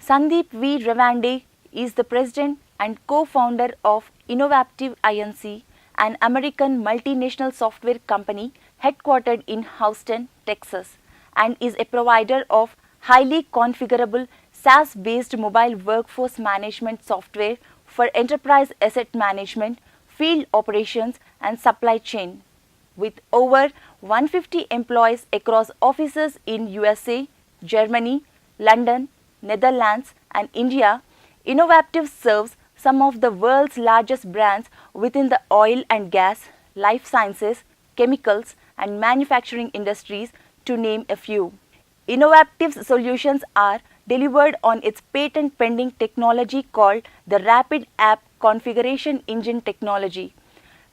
Sandeep V. Revande is the president and co-founder of Innovative Inc., an American multinational software company headquartered in Houston, Texas, and is a provider of highly configurable SaaS-based mobile workforce management software for enterprise asset management, field operations, and supply chain. With over 150 employees across offices in USA, Germany, London, Netherlands, and India, Innovative serves some of the world's largest brands within the oil and gas, life sciences, chemicals, and manufacturing industries, to name a few. Innovative's solutions are delivered on its patent-pending technology called the Rapid App Configuration Engine technology.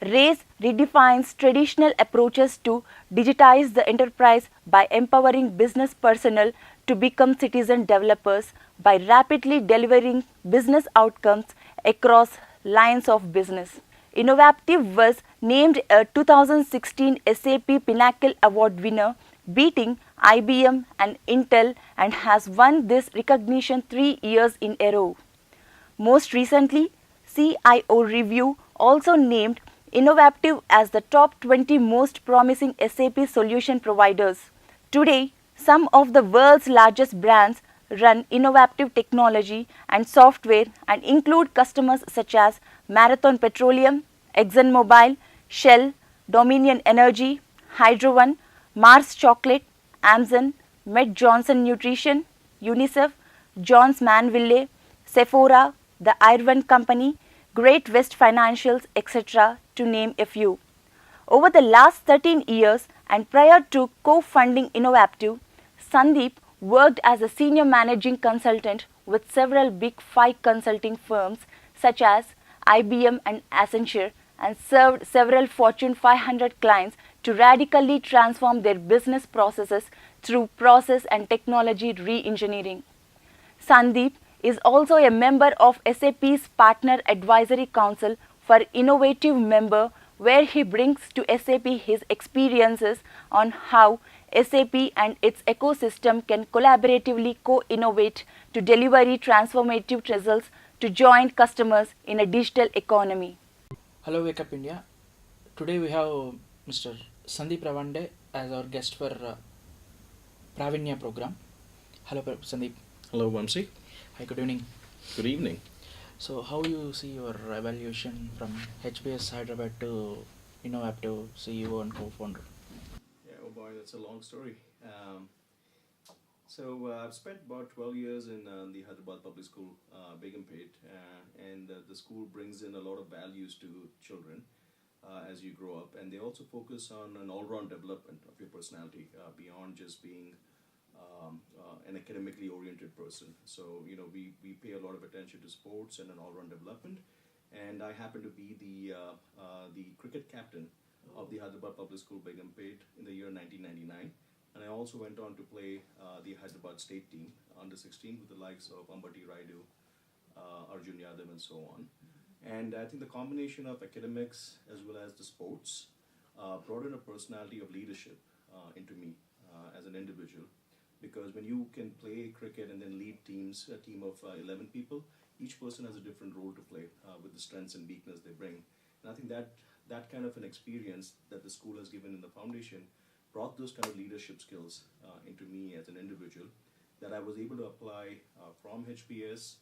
RACE redefines traditional approaches to digitize the enterprise by empowering business personnel to become citizen developers by rapidly delivering business outcomes across lines of business. Innovative was named a 2016 SAP Pinnacle Award winner, beating IBM and Intel, and has won this recognition 3 years in a row. Most recently, CIO Review also named Innovative as the top 20 most promising SAP solution providers. Today, some of the world's largest brands run Innovative technology and software and include customers such as Marathon Petroleum, ExxonMobil, Shell, Dominion Energy, Hydro One, Mars Chocolate, Amazon, Med Johnson Nutrition, UNICEF, Johns Manville, Sephora, the Irwin Company, Great West Financials, etc., to name a few. Over the last 13 years and prior to co-funding Innovative, Sandeep worked as a senior managing consultant with several Big Five consulting firms such as IBM and Accenture, and served several Fortune 500 clients to radically transform their business processes through process and technology re-engineering. Sandeep is also a member of SAP's Partner Advisory Council for Innovative Member, where he brings to SAP his experiences on how SAP and its ecosystem can collaboratively co-innovate to deliver transformative results to joint customers in a digital economy. Hello, Wakeup India. Today we have Mr. Sandeep Ravande as our guest for Pravinya program. Hello, Sandeep. Hello, Vamsi. Hi, good evening. Good evening. So, how you see your evaluation from HBS Hyderabad to Innovative CEO and co-founder? Yeah, oh boy, that's a long story. I've spent about 12 years in the Hyderabad Public School, Begumpet, and the school brings in a lot of values to children as you grow up, and they also focus on an all-round development of your personality beyond just being an academically oriented person. So, we pay a lot of attention to sports and an all-round development, and I happen to be the cricket captain of the Hyderabad Public School Begumpet in the year 1999. And I also went on to play the Hyderabad state team under 16 with the likes of Ambati Raidu, Arjun Yadav, and so on. And I think the combination of academics as well as the sports brought in a personality of leadership into me as an individual. Because when you can play cricket and then lead teams, a team of 11 people, each person has a different role to play with the strengths and weakness they bring. And I think that kind of an experience that the school has given in the foundation brought those kind of leadership skills into me as an individual that I was able to apply from HBS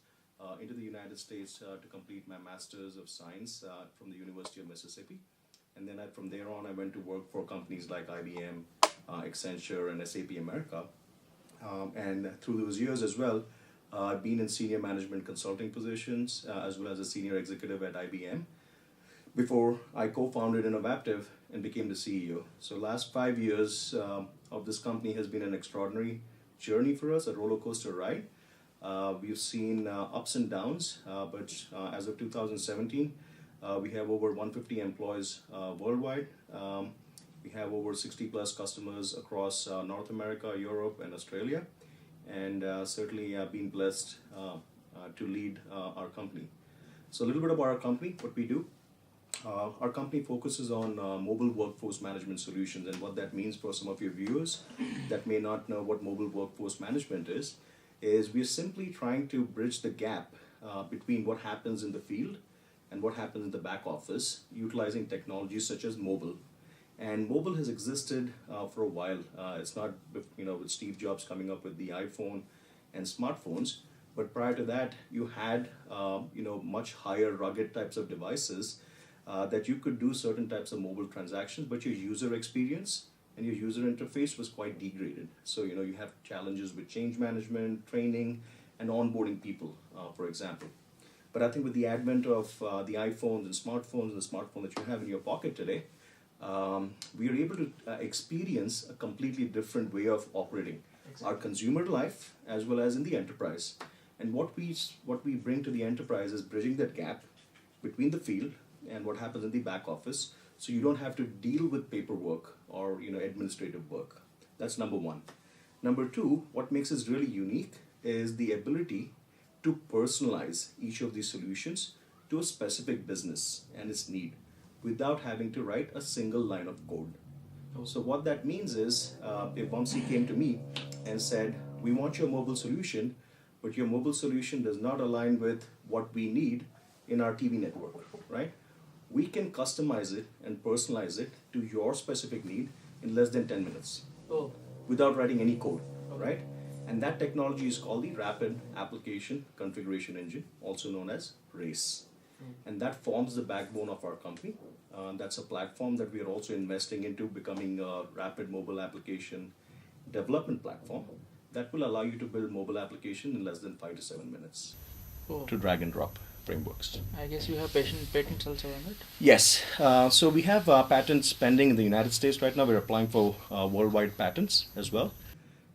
into the United States to complete my Master's of Science from the University of Mississippi. And then from there on, I went to work for companies like IBM, Accenture, and SAP America. And through those years as well, I've been in senior management consulting positions as well as a senior executive at IBM before I co-founded Innovative and became the CEO. So last 5 years of this company has been an extraordinary journey for us, a roller coaster ride. We've seen ups and downs, but as of 2017, we have over 150 employees worldwide. We have over 60 plus customers across North America, Europe, and Australia. And certainly I've been blessed to lead our company. So a little bit about our company, what we do. Our company focuses on mobile workforce management solutions, and what that means for some of your viewers that may not know what mobile workforce management is is we're simply trying to bridge the gap between what happens in the field and what happens in the back office, utilizing technologies such as mobile. And mobile has existed for a while. It's not, with Steve Jobs coming up with the iPhone and smartphones, but prior to that, you had, much higher rugged types of devices that you could do certain types of mobile transactions, but your user experience and your user interface was quite degraded. So, you have challenges with change management, training, and onboarding people, for example. But I think with the advent of the iPhones and the smartphone that you have in your pocket today, we are able to experience a completely different way of operating our consumer life as well as in the enterprise. And what we bring to the enterprise is bridging that gap between the field and what happens in the back office, so you don't have to deal with paperwork or administrative work. That's number one. Number two, what makes us really unique is the ability to personalize each of these solutions to a specific business and its need without having to write a single line of code. So what that means is, if Vamsi came to me and said, we want your mobile solution, but your mobile solution does not align with what we need in our TV network, right? We can customize it and personalize it to your specific need in less than 10 minutes without writing any code, right? And that technology is called the Rapid Application Configuration Engine, also known as RACE. And that forms the backbone of our company. That's a platform that we are also investing into becoming a rapid mobile application development platform that will allow you to build mobile application in less than 5 to 7 minutes to drag and drop frameworks. I guess you have patents also on it? Yes. So we have patents pending in the United States right now. We're applying for worldwide patents as well.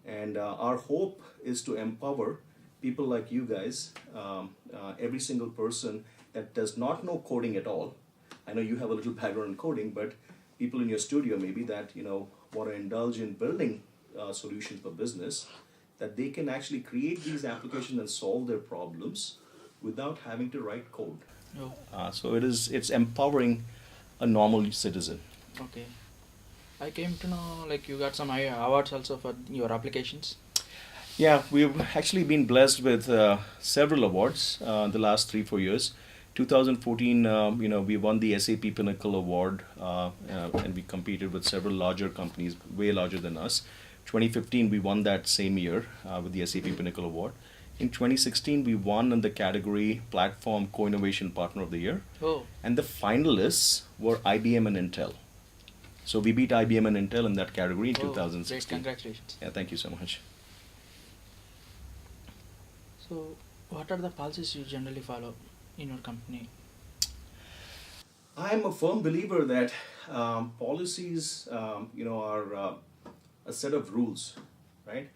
And our hope is to empower people like you guys, every single person that does not know coding at all. I know you have a little background in coding, but people in your studio maybe that want to indulge in building solutions for business, that they can actually create these applications and solve their problems without having to write code. So it's empowering a normal citizen. Okay. I came to know you got some awards also for your applications. Yeah, we've actually been blessed with several awards the last 3-4 years. 2014, we won the SAP Pinnacle Award, and we competed with several larger companies, way larger than us. 2015, we won that same year with the SAP Pinnacle Award. In 2016, we won in the category Platform Co-Innovation Partner of the Year. And the finalists were IBM and Intel. So we beat IBM and Intel in that category in 2016. Great, congratulations. Yeah, thank you so much. So, what are the policies you generally follow in your company? I'm a firm believer that policies, are a set of rules, right?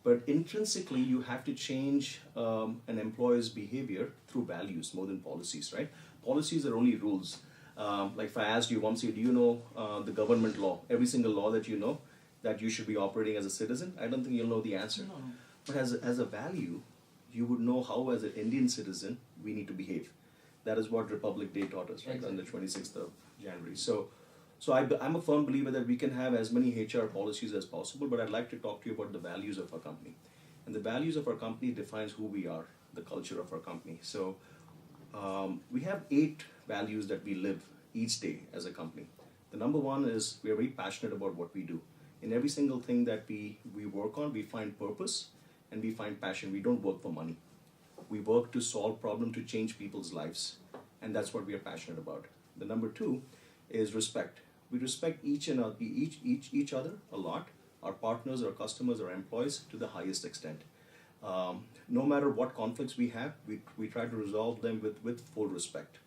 But intrinsically, you have to change an employee's behavior through values more than policies, right? Policies are only rules. Like if I asked you, Vamsi, do you know the government law, every single law that you know that you should be operating as a citizen? I don't think you'll know the answer. No. But as a value, you would know how, as an Indian citizen, we need to behave. That is what Republic Day taught us, right, Exactly. on the 26th of January. So I'm a firm believer that we can have as many HR policies as possible, but I'd like to talk to you about the values of our company. And the values of our company defines who we are, the culture of our company. So we have 8 values that we live each day as a company. The number one is we are very passionate about what we do. In every single thing that we work on, we find purpose and we find passion. We don't work for money. We work to solve problems, to change people's lives. And that's what we are passionate about. The number 2 is respect. We respect each other a lot, our partners, our customers, our employees, to the highest extent. No matter what conflicts we have, we try to resolve them with full respect.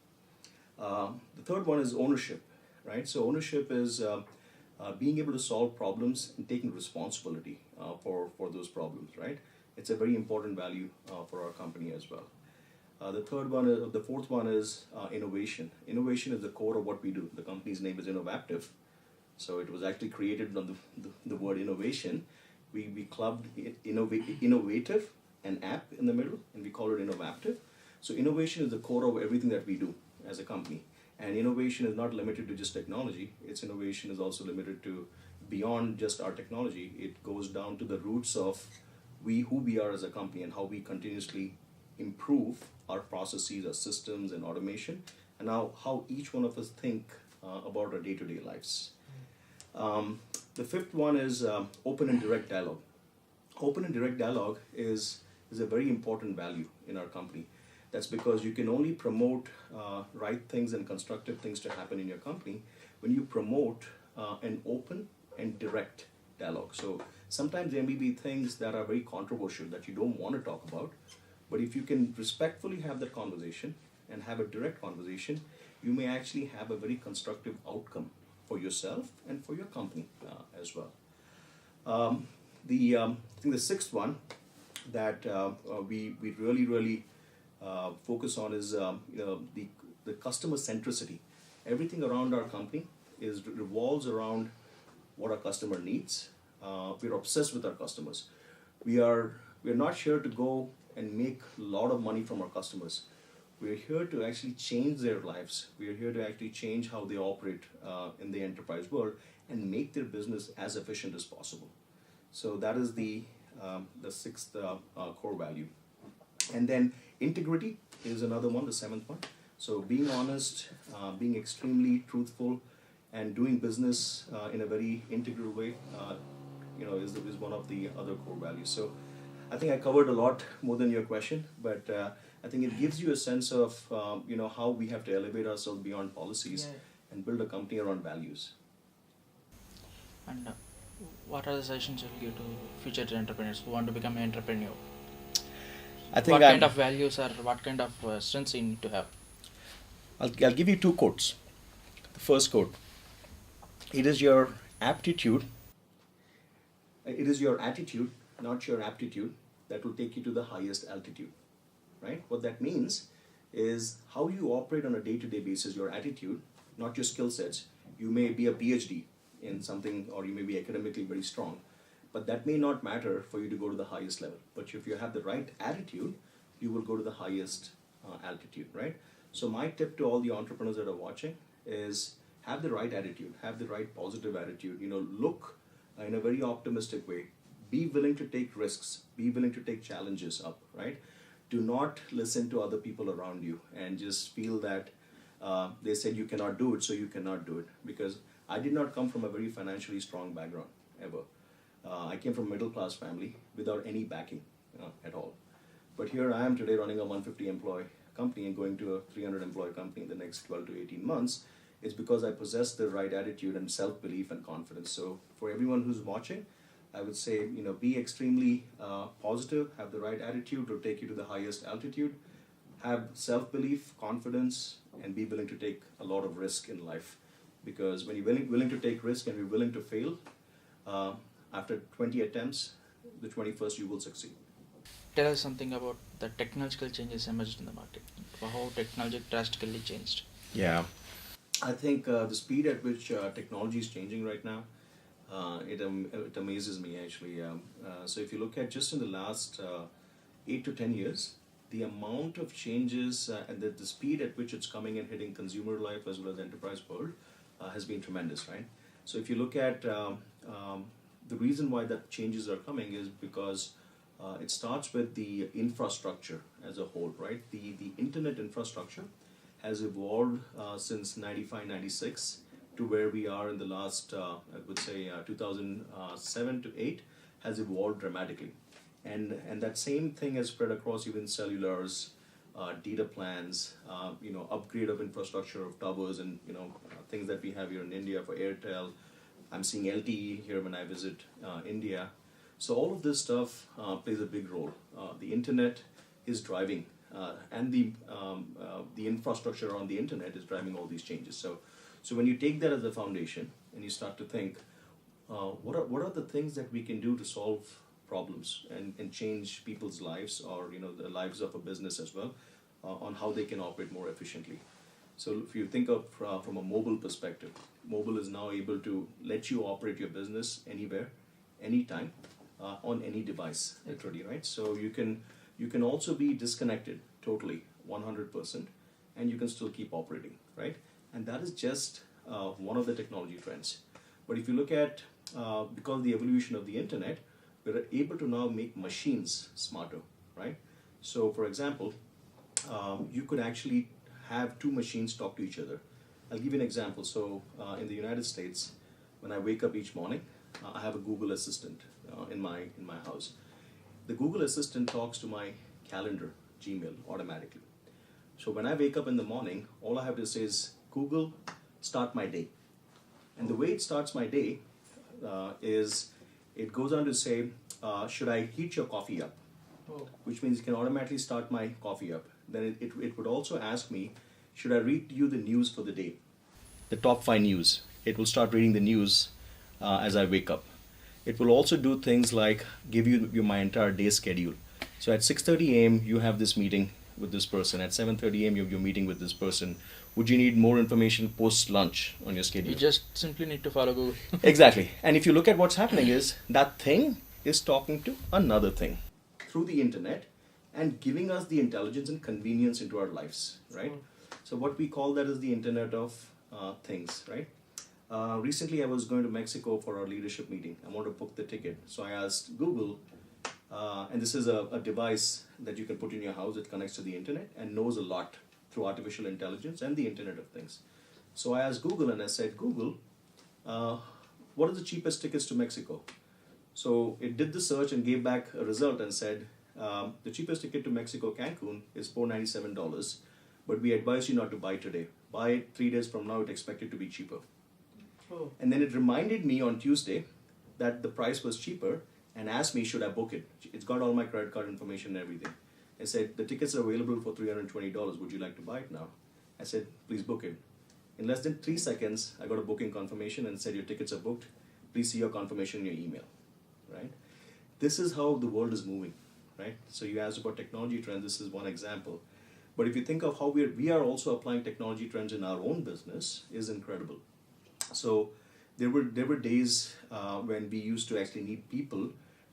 The third one is ownership, right? So ownership is being able to solve problems and taking responsibility for those problems, right? It's a very important value for our company as well. The fourth one is innovation. Innovation is the core of what we do. The company's name is Innovaptive. So it was actually created on the word innovation. We clubbed innovative and app in the middle, and we call it Innovaptive. So innovation is the core of everything that we do as a company. And innovation is not limited to just technology. Its innovation is also limited to beyond just our technology. It goes down to the roots of who we are as a company and how we continuously improve our processes, our systems, and automation, and how each one of us think about our day-to-day lives. The fifth one is open and direct dialogue. Open and direct dialogue is a very important value in our company. That's because you can only promote right things and constructive things to happen in your company when you promote an open and direct dialogue. So sometimes there may be things that are very controversial that you don't want to talk about, but if you can respectfully have that conversation and have a direct conversation, you may actually have a very constructive outcome for yourself and for your company as well. I think the sixth one that we really focus on is the customer centricity. Everything around our company revolves around what our customer needs. We're obsessed with our customers. We're not here to go and make a lot of money from our customers. We're here to actually change their lives. We're here to actually change how they operate in the enterprise world and make their business as efficient as possible. So that is the sixth core value. And then integrity is another one, the seventh one. So being honest, being extremely truthful, and doing business in a very integral way, is one of the other core values. So I think I covered a lot more than your question, but I think it gives you a sense of how we have to elevate ourselves beyond policies and build a company around values. And what are the suggestions you'll give to future entrepreneurs who want to become an entrepreneur? I think what kind of values or what kind of strengths you need to have? I'll give you two quotes. The first quote: "It is your aptitude. It is your attitude, not your aptitude, that will take you to the highest altitude." Right? What that means is how you operate on a day-to-day basis. Your attitude, not your skill sets. You may be a PhD in something, or you may be academically very strong, but that may not matter for you to go to the highest level. But if you have the right attitude, you will go to the highest altitude, right? So my tip to all the entrepreneurs that are watching is have the right attitude, have the right positive attitude, look in a very optimistic way, be willing to take risks, be willing to take challenges up, right? Do not listen to other people around you and just feel that they said you cannot do it, so you cannot do it. Because I did not come from a very financially strong background, ever. I came from a middle-class family without any backing at all. But here I am today running a 150 employee company and going to a 300 employee company in the next 12 to 18 months. It's because I possess the right attitude and self-belief and confidence. So for everyone who's watching, I would say, be extremely positive, have the right attitude to take you to the highest altitude, have self-belief, confidence, and be willing to take a lot of risk in life. Because when you're willing to take risk and you're willing to fail, after 20 attempts, the 21st you will succeed. Tell us something about the technological changes emerged in the market. How technology drastically changed. Yeah. I think the speed at which technology is changing right now, it amazes me actually. So if you look at just in the last 8 to 10 years, the amount of changes and the speed at which it's coming and hitting consumer life as well as enterprise world has been tremendous, right? So if you look at the reason why that changes are coming is because it starts with the infrastructure as a whole, right? The internet infrastructure has evolved since 95, 96 to where we are in the last, I would say 2007 to 8 has evolved dramatically. And that same thing has spread across even cellulars, data plans, upgrade of infrastructure of towers and, things that we have here in India for Airtel. I'm seeing LTE here when I visit India. So all of this stuff plays a big role. The internet is driving, and the infrastructure on the internet is driving all these changes. So when you take that as a foundation and you start to think, what are the things that we can do to solve problems and change people's lives or the lives of a business as well, on how they can operate more efficiently. So if you think of from a mobile perspective, mobile is now able to let you operate your business anywhere, anytime, on any device, literally, right? So you can also be disconnected totally, 100%, and you can still keep operating, right? And that is just one of the technology trends. But if you look at, because of the evolution of the internet, we're able to now make machines smarter, right? So, for example, you could actually have two machines talk to each other. I'll give you an example. So, in the United States, when I wake up each morning, I have a Google Assistant in my house. The Google Assistant talks to my calendar, Gmail, automatically. So when I wake up in the morning, all I have to say is, Google, start my day. And the way it starts my day is, it goes on to say, should I heat your coffee up? Oh. Which means it can automatically start my coffee up. Then it would also ask me, should I read you the news for the day? The top 5 news. It will start reading the news as I wake up. It will also do things like give you my entire day schedule. So at 6:30 a.m. you have this meeting with this person. At 7:30 a.m. you're meeting with this person. Would you need more information post lunch on your schedule? You just simply need to follow Google. Exactly. And if you look at what's happening is that thing is talking to another thing through the internet and giving us the intelligence and convenience into our lives, right? So what we call that is the Internet of Things, right? Recently I was going to Mexico for our leadership meeting. I wanted to book the ticket. So I asked Google, and this is a device that you can put in your house. It connects to the internet and knows a lot through artificial intelligence and the Internet of Things. So I asked Google and I said, Google, what are the cheapest tickets to Mexico? So it did the search and gave back a result and said, the cheapest ticket to Mexico, Cancun, is $497, but we advise you not to buy today. Buy it 3 days from now, it's expected to be cheaper. Oh. And then it reminded me on Tuesday that the price was cheaper and asked me, should I book it? It's got all my credit card information and everything. I said, the tickets are available for $320. Would you like to buy it now? I said, please book it. In less than 3 seconds, I got a booking confirmation and said, your tickets are booked. Please see your confirmation in your email, right? This is how the world is moving, right? So you asked about technology trends. This is one example. But if you think of how we are also applying technology trends in our own business, is incredible. So there were days when we used to actually need people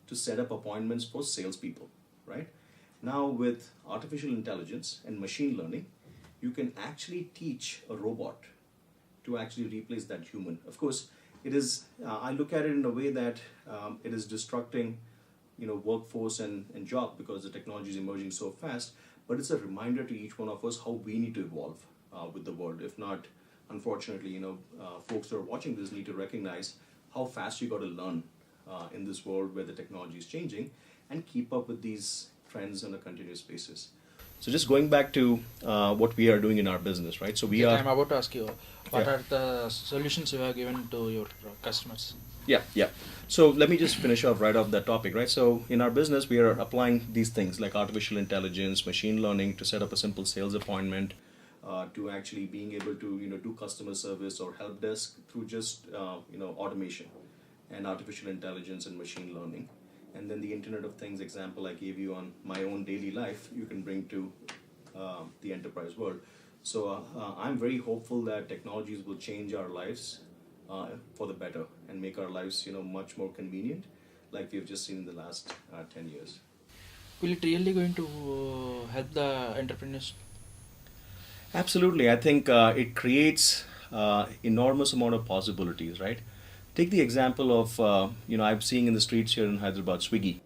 to set up appointments for salespeople, right? Now with artificial intelligence and machine learning, you can actually teach a robot to actually replace that human. Of course, it is. I look at it in a way that it is destructing, workforce and job because the technology is emerging so fast. But it's a reminder to each one of us how we need to evolve with the world. If not, unfortunately, folks who are watching this need to recognize how fast you got to learn in this world where the technology is changing and keep up with these trends on a continuous basis. So just going back to what we are doing in our business, right? So I'm about to ask you, what Yeah. are the solutions you have given to your customers? Yeah. So let me just finish off right off that topic, right? So in our business, we are applying these things like artificial intelligence, machine learning to set up a simple sales appointment, to actually being able to do customer service or help desk through just automation and artificial intelligence and machine learning. And then the Internet of Things example I gave you on my own daily life, you can bring to the enterprise world. So I'm very hopeful that technologies will change our lives for the better and make our lives much more convenient, like we've just seen in the last 10 years. Will it really going to help the entrepreneurs? Absolutely. I think it creates enormous amount of possibilities, right? Take the example of, I'm seeing in the streets here in Hyderabad, Swiggy.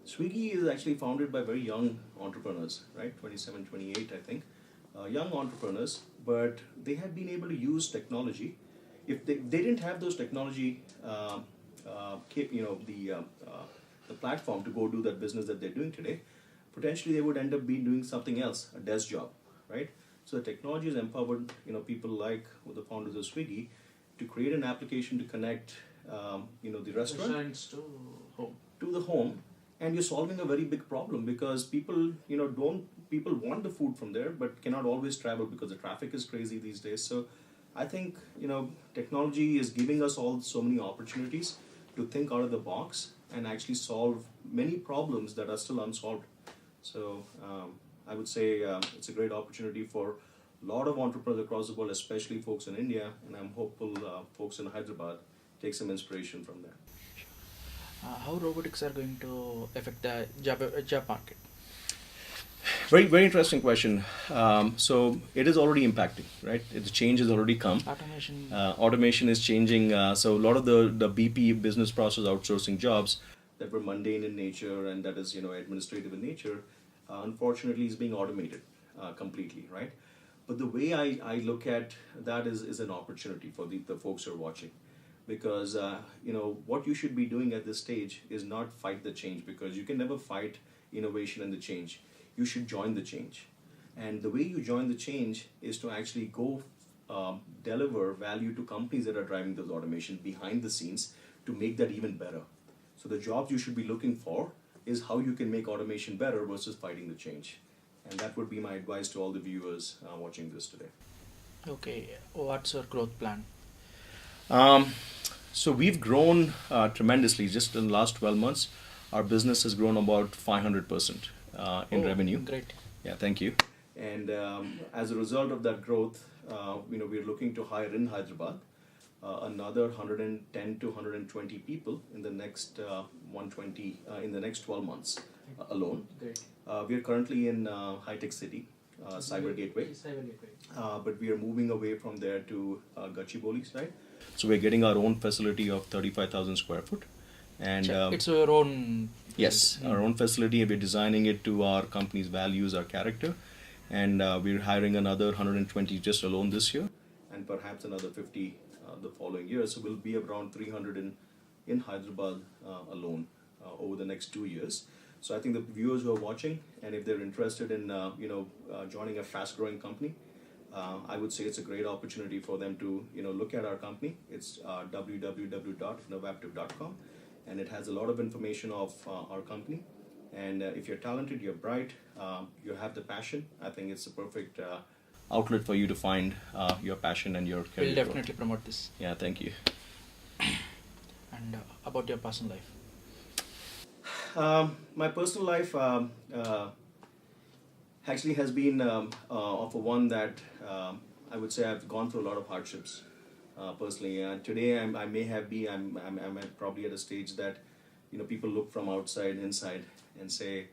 Swiggy is actually founded by very young entrepreneurs, right? 27, 28, I think. Young entrepreneurs, but they have been able to use technology. If they didn't have those technology, the platform to go do that business that they're doing today, potentially they would end up being doing something else, a desk job, right? So the technology has empowered people like the founders of Swiggy to create an application to connect the restaurant Restaurants to home. to the home, and you're solving a very big problem because people want the food from there but cannot always travel because the traffic is crazy these days. So I think technology is giving us all so many opportunities to think out of the box and actually solve many problems that are still unsolved. So I would say it's a great opportunity for a lot of entrepreneurs across the world, especially folks in India, and I'm hopeful folks in Hyderabad take some inspiration from that. How robotics are going to affect the job market? Very, very interesting question. So it is already impacting, right? The change has already come. Automation. Automation is changing. So a lot of the BP business process outsourcing jobs that were mundane in nature and that is, administrative in nature, unfortunately is being automated completely, right? But the way I look at that is an opportunity for the folks who are watching. Because, what you should be doing at this stage is not fight the change, because you can never fight innovation and the change. You should join the change. And the way you join the change is to actually go deliver value to companies that are driving those automation behind the scenes to make that even better. So the jobs you should be looking for is how you can make automation better versus fighting the change. And that would be my advice to all the viewers watching this today. Okay, what's your growth plan? So we've grown tremendously. Just in the last 12 months, our business has grown about 500% in revenue. Great. Yeah, thank you. And as a result of that growth, we're looking to hire in Hyderabad another 110 to 120 people in the next 120 in the next 12 months alone. Great. We are currently in High-Tech City, Cyber Gateway, but we are moving away from there to Gachibowli side. So we're getting our own facility of 35,000 square foot. And it's your own. yes, our own facility. We're designing it to our company's values, our character. And we're hiring another 120 just alone this year, and perhaps another 50 the following year. So we'll be around 300 in Hyderabad alone over the next 2 years. So I think the viewers who are watching, and if they're interested in joining a fast-growing company, I would say it's a great opportunity for them to look at our company. It's www.innovaptive.com, and it has a lot of information of our company. And if you're talented, you're bright, you have the passion, I think it's a perfect outlet for you to find your passion and your career. We'll definitely promote this. Yeah, thank you. And about your personal life? My personal life actually has been of a one that I would say I've gone through a lot of hardships personally. Today I'm probably at a stage that people look from outside inside and say.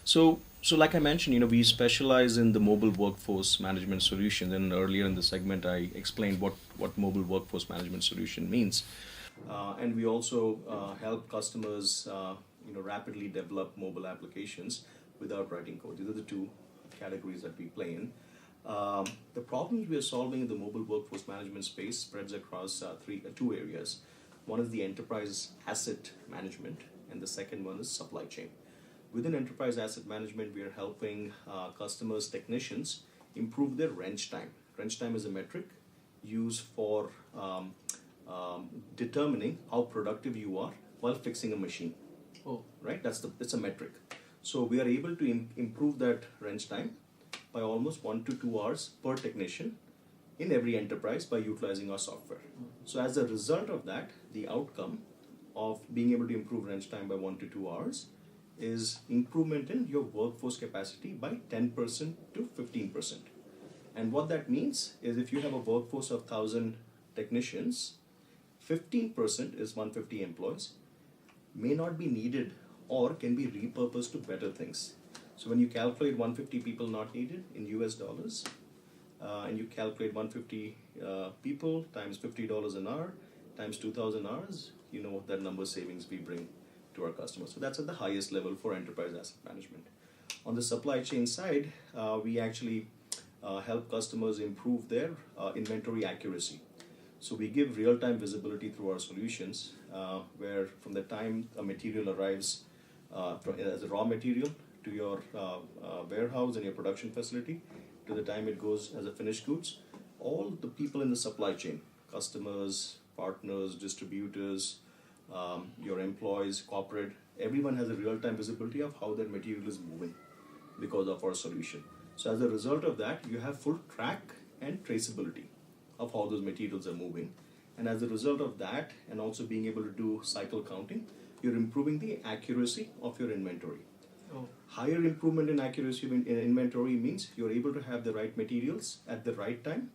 So like I mentioned, we specialize in the mobile workforce management solution. And earlier in the segment, I explained what mobile workforce management solution means. And we also help customers, rapidly develop mobile applications without writing code. These are the two categories that we play in. The problems we are solving in the mobile workforce management space spreads across two areas. One is the enterprise asset management, and the second one is supply chain. Within enterprise asset management, we are helping customers, technicians, improve their wrench time. Wrench time is a metric used for determining how productive you are while fixing a machine. Oh. Right? It's a metric. So we are able to improve that wrench time by almost 1 to 2 hours per technician in every enterprise by utilizing our software. So as a result of that, the outcome of being able to improve wrench time by 1 to 2 hours is improvement in your workforce capacity by 10% to 15%. And what that means is if you have a workforce of 1,000 technicians, 15% is 150 employees, may not be needed or can be repurposed to better things. So when you calculate 150 people not needed in US dollars, and you calculate 150 people times $50 an hour times 2,000 hours, you know what that number savings we bring to our customers. So that's at the highest level for enterprise asset management. On the supply chain side, we actually help customers improve their inventory accuracy. So we give real-time visibility through our solutions, where from the time a material arrives as a raw material to your warehouse and your production facility, to the time it goes as a finished goods, all the people in the supply chain, customers, partners, distributors, your employees, corporate, everyone has a real-time visibility of how their material is moving because of our solution. So as a result of that, you have full track and traceability of how those materials are moving. And as a result of that, and also being able to do cycle counting, you're improving the accuracy of your inventory. Oh. Higher improvement in accuracy in inventory means you're able to have the right materials at the right time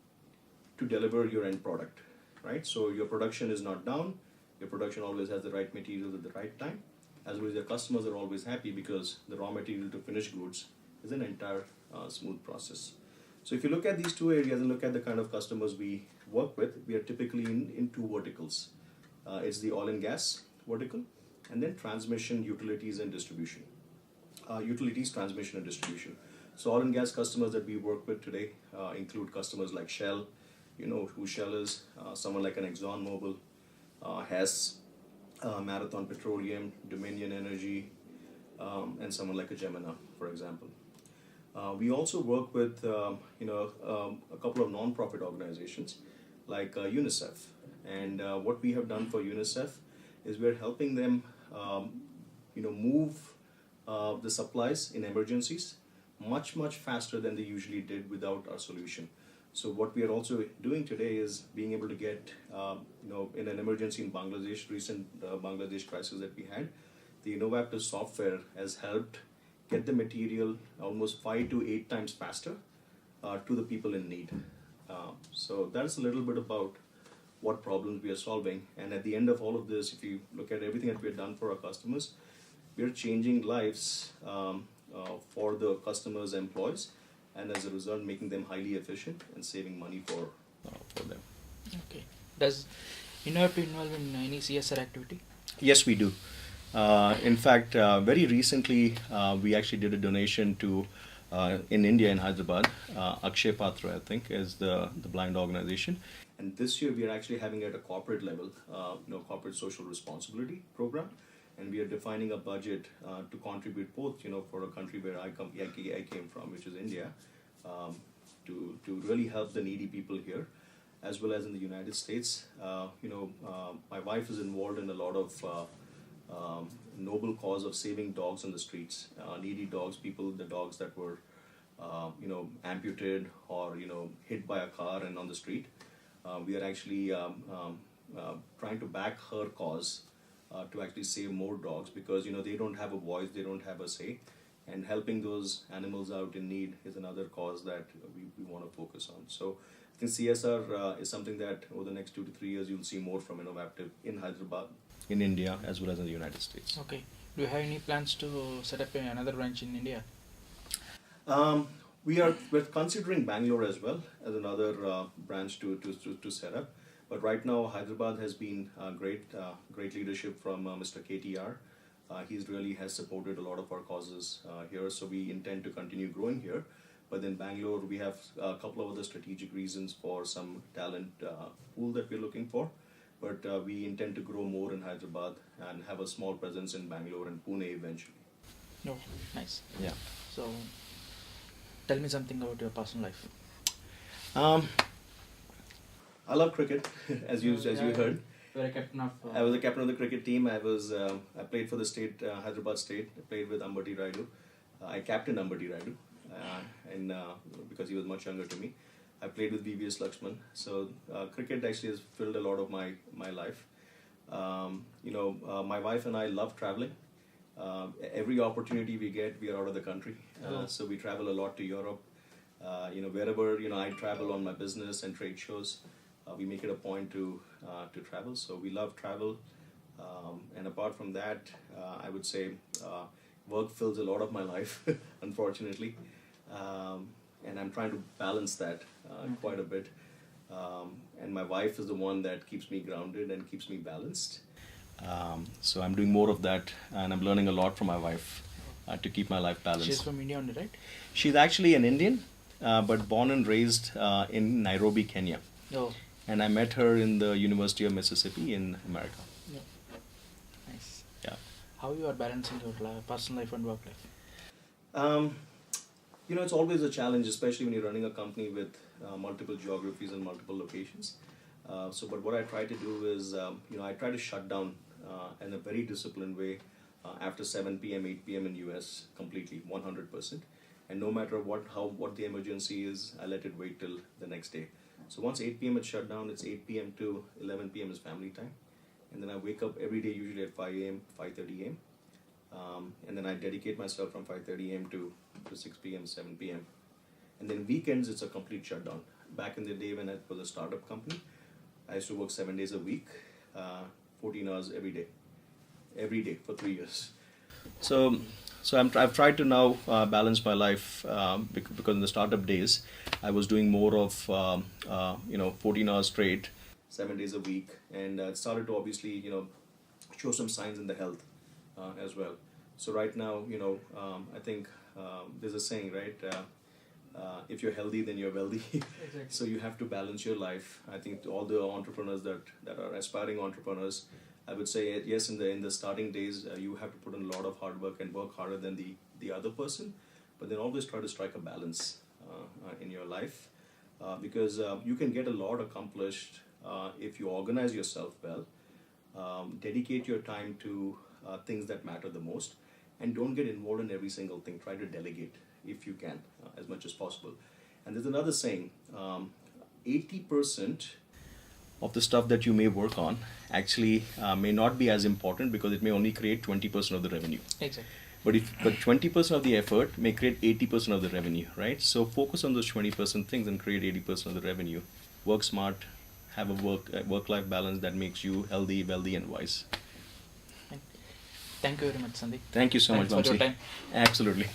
to deliver your end product, right? So your production is not down, your production always has the right materials at the right time, as well as your customers are always happy because the raw material to finished goods is an entire smooth process. So if you look at these two areas and look at the kind of customers we work with, we are typically in two verticals. It's the oil and gas vertical, and then transmission, utilities, and distribution. Utilities, transmission, and distribution. So oil and gas customers that we work with today include customers like Shell, you know who Shell is, someone like an ExxonMobil, Hess, Marathon Petroleum, Dominion Energy, and someone like a Gemini, for example. We also work with a couple of non-profit organizations like UNICEF. And what we have done for UNICEF is we're helping them move the supplies in emergencies much faster than they usually did without our solution. So what we are also doing today is being able to get, in an emergency in Bangladesh, recent Bangladesh crisis that we had, the innovative software has helped get the material almost 5 to 8 times faster to the people in need. So that's a little bit about what problems we are solving. And at the end of all of this, if you look at everything that we have done for our customers, we are changing lives for the customers' employees, and as a result, making them highly efficient and saving money for them. Okay. Does InnoWap involve in any CSR activity? Yes, we do. In fact, very recently, we actually did a donation to, in India, in Hyderabad, Akshay Patra, I think, is the blind organization. And this year, we are actually having at a corporate level, corporate social responsibility program. And we are defining a budget to contribute both, for a country where I came from, which is India, to really help the needy people here, as well as in the United States. My wife is involved in a lot of noble cause of saving dogs on the streets, needy dogs, the dogs that were, amputated or, hit by a car and on the street. We are actually trying to back her cause to actually save more dogs, because they don't have a voice, they don't have a say, and helping those animals out in need is another cause that we want to focus on. So I think CSR is something that over the next 2 to 3 years you'll see more from Innovative in Hyderabad, in India, as well as in the United States. Okay. Do you have any plans to set up another branch in India? We're considering Bangalore as well as another branch to set up. But right now, Hyderabad has been great leadership from Mr. KTR. He really has supported a lot of our causes here, so we intend to continue growing here. But then Bangalore, we have a couple of other strategic reasons for some talent pool that we're looking for. But we intend to grow more in Hyderabad and have a small presence in Bangalore and Pune eventually. No, nice. Yeah. So, tell me something about your personal life. I love cricket, as you heard. You were a captain of. I was a captain of the cricket team. I played for the state, Hyderabad State. I played with Ambati Raidu. I captained Ambati Raidu, and because he was much younger to me. I played with VVS Lakshman. So cricket actually has filled a lot of my life. My wife and I love traveling. Every opportunity we get, we are out of the country. So we travel a lot to Europe. Wherever I travel on my business and trade shows, we make it a point to travel. So we love travel, and apart from that, I would say work fills a lot of my life, unfortunately, and I'm trying to balance that quite a bit. And my wife is the one that keeps me grounded and keeps me balanced. So I'm doing more of that, and I'm learning a lot from my wife to keep my life balanced. She's from India only, right? She's actually an Indian, but born and raised in Nairobi, Kenya. Oh. And I met her in the University of Mississippi in America. Yeah. Nice. Yeah. How you are balancing your personal life and work life? It's always a challenge, especially when you're running a company with multiple geographies and multiple locations. But what I try to do is, I try to shut down in a very disciplined way after 7 p.m., 8 p.m. in US completely, 100%. And no matter what the emergency is, I let it wait till the next day. So once 8 p.m. it's shut down, it's 8 p.m. to 11 p.m. is family time. And then I wake up every day, usually at 5 a.m., 5:30 a.m. And then I dedicate myself from 5:30 a.m. to 6 p.m., 7 p.m. And then weekends, it's a complete shutdown. Back in the day when I was a startup company, I used to work 7 days a week, 14 hours every day for 3 years. So I've tried to now balance my life because in the startup days, I was doing more of 14 hours straight, 7 days a week, and it started to obviously show some signs in the health. as well. So right now, I think there's a saying, right? If you're healthy, then you're wealthy. Exactly. So you have to balance your life. I think to all the entrepreneurs that are aspiring entrepreneurs, I would say yes. In the starting days, you have to put in a lot of hard work and work harder than the other person, but then always try to strike a balance in your life, because you can get a lot accomplished if you organize yourself well, dedicate your time to things that matter the most, and don't get involved in every single thing. Try to delegate if you can, as much as possible. And there's another saying, 80% of the stuff that you may work on actually may not be as important, because it may only create 20% of the revenue. Exactly. But 20% of the effort may create 80% of the revenue, right? So focus on those 20% things and create 80% of the revenue. Work smart, have a work-life balance that makes you healthy, wealthy, and wise. Thank you very much, Sandeep. Thank you so Thanks much, for your Vamsi. time. Absolutely.